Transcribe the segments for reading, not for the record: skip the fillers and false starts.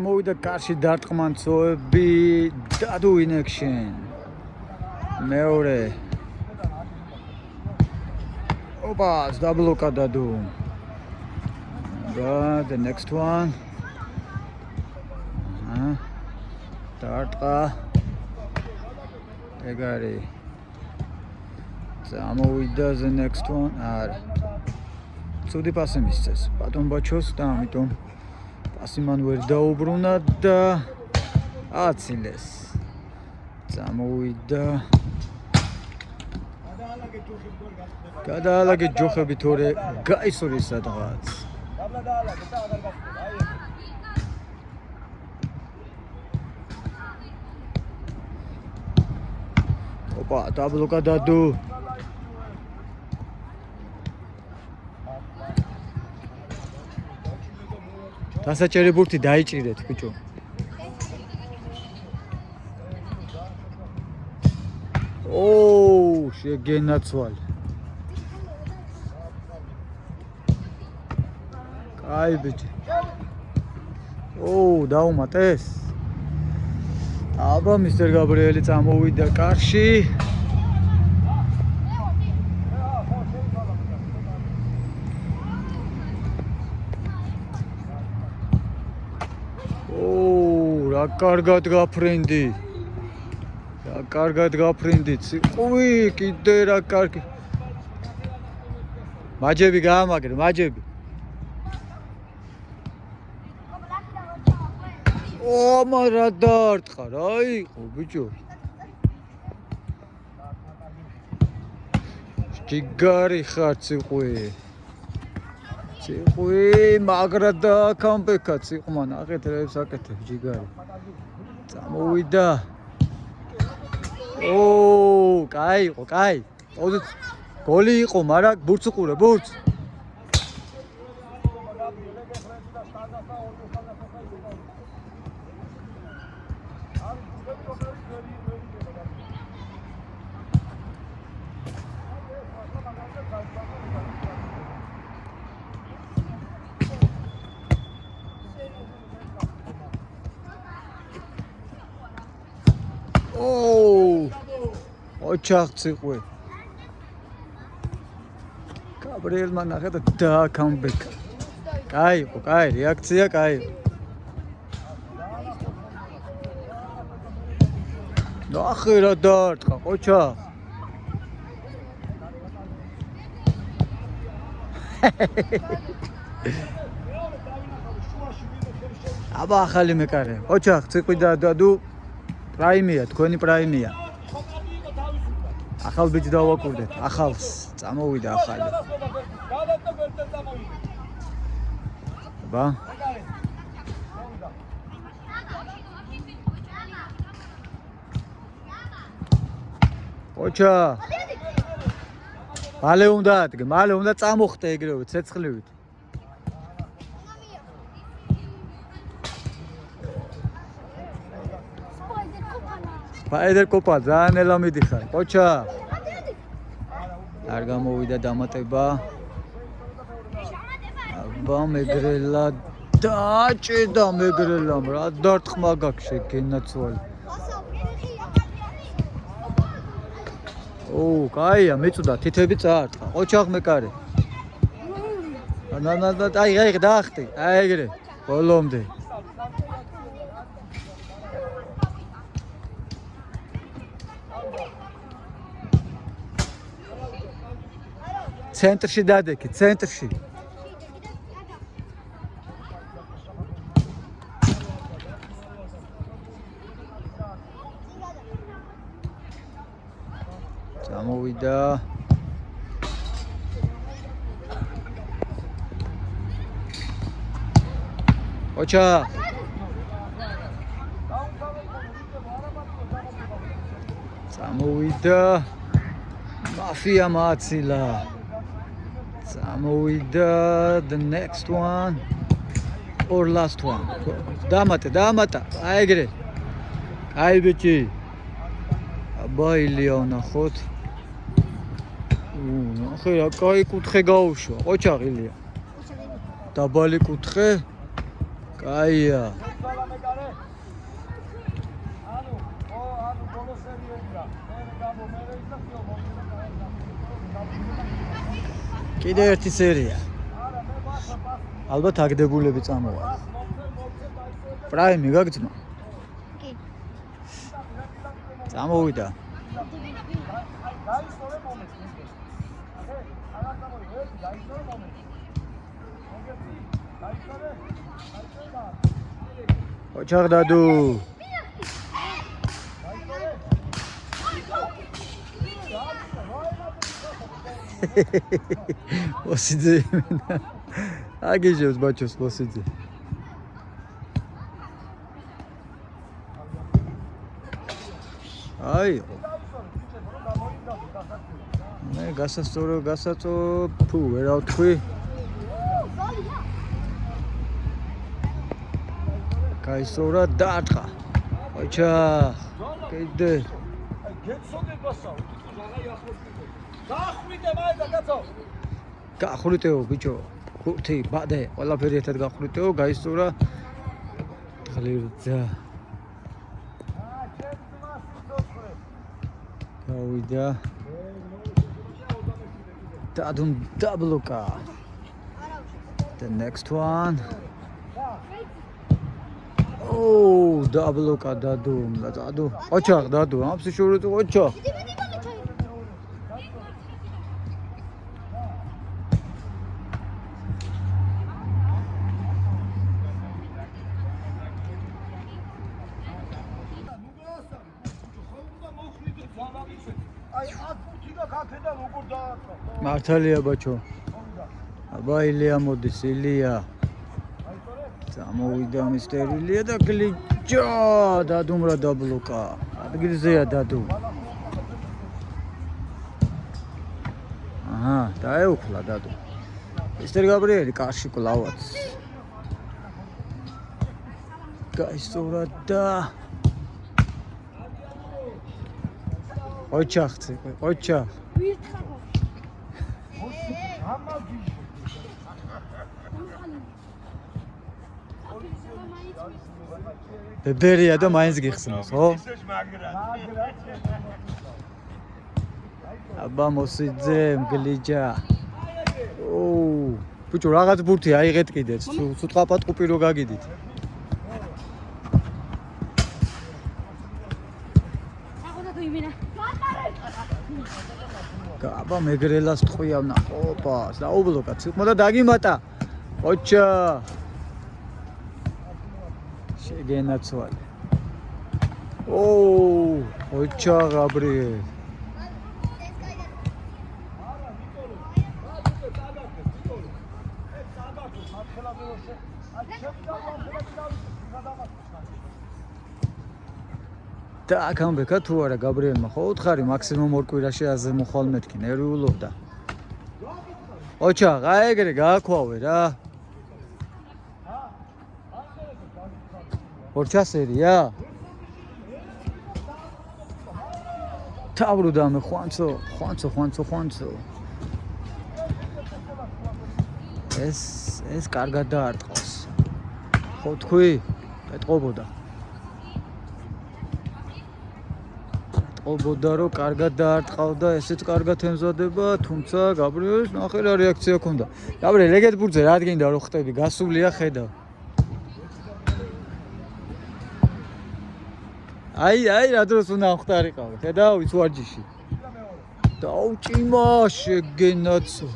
მოვიდა კარში დარტყმანცოები დადუ in action. მეორე. Opa, დაბლოკა დადუ. The next one. Დარტყა. ეგარი. წამოვიდა the next one. არა. ცუდი პასი მისცეს. ბატონ ბაჩოს და ამიტომ პასი მან ვერ დაუბრუნა და აცილეს. წამოვიდა. გადაალაგე ჯოხები თორე გაისურის სადღაც. ოპა, დაბლოკა დადუ. დასაჭერი ბურთი დაიჭირეთ, ბიჭო. ოუ, შეგენაცვალე. კაი ბიჭი. ოუ, დაუმატეს. აბა მისტერ გაბრიელი წამოვიდა კარში. რა კარგად გაფრინდი. რა კარგად გაფრინდი. ციყვი, კიდე რა კარგი. მაჯები გაამაგრე, მაჯები. ომა რა დარტყა, რა იყო, ბიჭო. ჯიგარი ხარ ციყვი. ციყვი, მაგრა და კამბექა ციყვმა, ნახეთ რებს აკეთებ ჯიგარი. წამოვიდა. ოუ, კაი იყო, კაი. გოლი იყო, მაგრამ ბურთს უყურე, ბურთს. ოჩახ ციყვი. გაბრიელმა ნახე და დააკამბექა. კაი იყო, კაი, რეაქცია კაი. ნახე რა დარტყა, ოჩახ. აბა ახალი მეკარე. ოჩახ ციყვი და დადუ პრაიმია, თქვენი პრაიმია. ახალ ბიჭს დავაკურდეთ, ახალს, წამოვიდა ახალი. აბა. ოჩა. მალე უნდა ადგე, მალე უნდა წამოხტე ეგრევე, ცეცხლივით. Spider Copa, ძალიან ელა მიდიხარ. ოჩა. არ გამოვიდა დამატება. აბა მეგრელა დაჭედა მეგრელამ, რა დარტყმა გაქვს შეგენაცვალე. ოუ, კაია, მეწუდა, თითები წაარტყა. ოჩახ მეკარე. აი, დაახტი, აი ეგრე, ბოლომდე. ცენტრში დადექი, ცენტრში. წამოვიდა. ოჩა. წამოვიდა. მაფია მაცილა. წამოვიდა the next one or last one. დამატა, აი ეგრე. აი ბიჭი. აბა ილია ნახოთ. ნახე რა კაი კუთხე გაუშვა. ოჩა ილია. დაბალი კუთხე. კაია. კიდე ერთი სერია. ალბათ აგდებულები წამოვა. პრაიმი გაგწმა? კი. წამოვიდა. ოჩაღ დადუ. მოსიძე. აგიჟებს ბაჩოს მოსიძე. აი. მე გასაწო ფუ ვერა ვთქვი. გაისწორა დაარტყა. ოჩა. კიდე. გეცოდებასა, თვითონ აღარ ახლობდი. გაახვიდე მაინც კაცო. გაახვიდეო ბიჭო. ხუთი ბადე, ყველაფერი ერთად გაახვიდეო, გაისწორა. ღლირდა. გავიდა. დადუმ დაბლოკა. The next one. Oh, დაბლოკა დადუმ, დადუ. ოჩაღ დადუ, ამსი შურუწ ოჩაღ. მართალია ბაჩო. აბა ილია მოდის, ილია. წამოვიდა მისტერ ილია და გლიჯო დადუმ რა დაბლოკა. ადგილზეა დადუ. აჰა, დაეუფლა დადუ. მისტერ გაბრიელი კარში კლავაც. გაისწორა და ოჩახცე, ოჩახ. ბებერია და მაინც გიხსნას, ხო? აბა მოსიძე, მგლიჯა. ოუ, ბიჭო, რაღაც ბურთი აიღეთ კიდეც. სუთხაპატყუპი რო გაგიდით. აბა მეგრელას ტყვიავნა. ოპა, დაუბლოკა, ციხმოდა დაგიმატა. ოჩა. შეგენაცვალე. ოუ, ოჩა გაბრიელ. და აკამბეკა თუ არა გაბრიელმა ხო უთხარი მაქსიმუმ 2 კვირაში აზე მოხვალ მეთქი ნერვიულობდა. ოჩა, აი ეგრე გააქვავე რა. ორჩასერია? თავრუდა მე ხვანცო. ეს კარგად დაარტყავს. ხო თქვი? ეტყობოდა. ეტყობოდა რომ კარგად დაარტყავდა, ესეც კარგად ემზადება, თუმცა გაბრიელს ნახე რა რეაქცია ჰქონდა. გაბრიელ, ეგეთ ბურთზე რა დგინდა რომ ხტები, გასულია ხედავ. აი რა დროს უნდა ხტარიყავ. ხედავ ის ვარჯიში. დაუჭიმა შეგენაცო.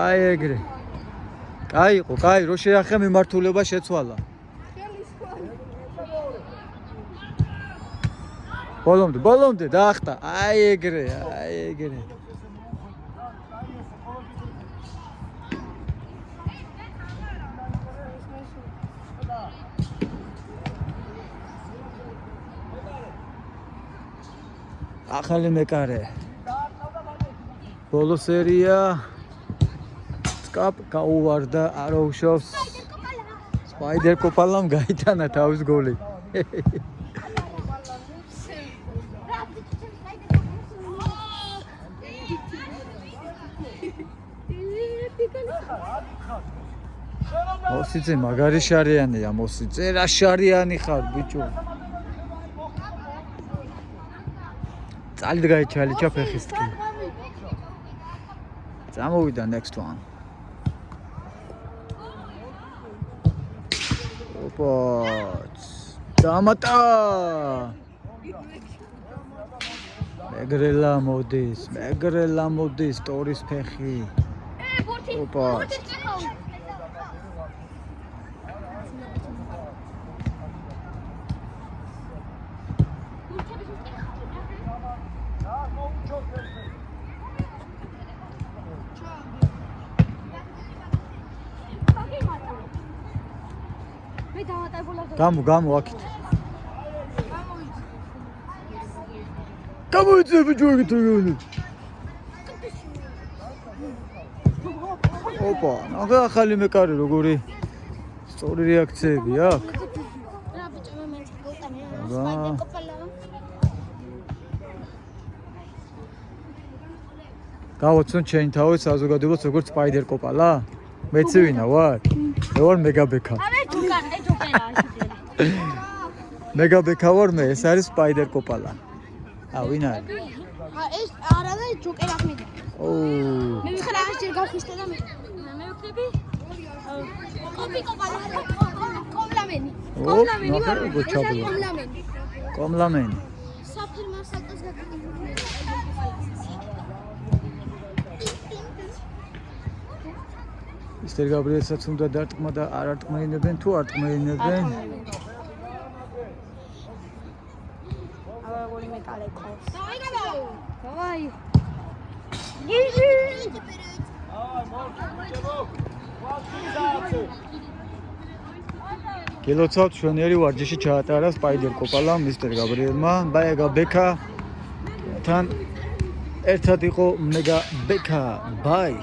აი ეგრე. კაი, რო შეახე მიმართულება შეცვალა. ბოლომდე დაახტა. აი ეგრე. ახალი მეკარე. ბოლო სერია. სკაპ გაუვარდა აროუშავს. სპაიდერ კოპალამ გაიტანა თავის გოლი. მოსიძე მაგარი შარიანია, მოსიძე რა შარიანი ხარ ბიჭო. წალით გაიჩალიჩა ფეხისტკი. წამოვიდა next one. ოპა. დამატა. მეგრელა მოდის ტორის ფეხი. ოპა. გამო აქეთ. გამოიწე ბიჭო ეგეთ როგორ. ოპა, ნახე ახალი მეკარე როგორი სწორი რეაქციები აქვს. რა ბიჭო მე გულტანი რა. სპაიდერ კოპალა. გავაცნო ჩემ თავის საზოგადოებას როგორც სპაიდერ კოპალა? მეცი ვინა ვარ? მე ვარ მეგაბექა. არა ჯოკერა მეგაბექა ვარ მე, ეს არის სპაიდერ კოპალა. ვინ არის? ეს არა და ჯოკერ ახმედი. მე ვიხარ აღჭერ გავხისტე და მე ვიქნები? კოპი კოპალა. კომლამენი. კომლამენი ვარ. კომლამენი. კომლამენი. საფირმა სალტას გაკეთებული. მისტერ გაბრიელსაც უნდა დარტყმა და არ არტყმეინებენ თუ არტყმეინებენ? აღარი მეკარე ყავს. Давай. გილოცავთ შვენიერი ვარჯიში ჩაატარა სპაიდერ კოპალამ მისტერ გაბრიელმა, მეგაბექა თან ერთად იყო მეგაბექა. ბაი.